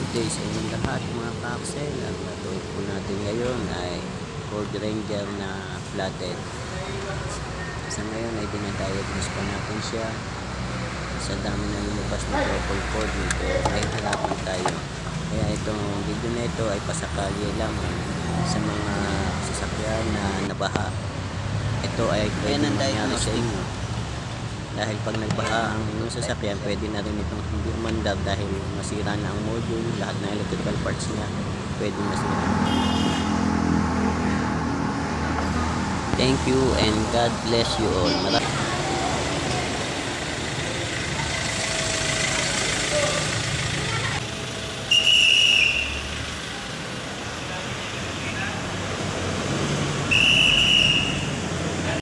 Good day sa inyong lahat mga ka-Axel. Ang gagawin po natin ngayon ay Ford Ranger na flatted. Sa ngayon ay dinadiagnose pa natin siya. Sa dami na lumabas na throttle cord nito, may harapan tayo. Kaya itong video na ito ay pasakalye lamang sa mga sasakyan na nabaha. Ito ay pwede mangyari sa inyo. Dahil pag nagbaha ang sasakyan, pwede na rin itong hindi umandar dahil masira na ang module, lahat ng electrical parts niya pwede masira. Thank you and God bless you all.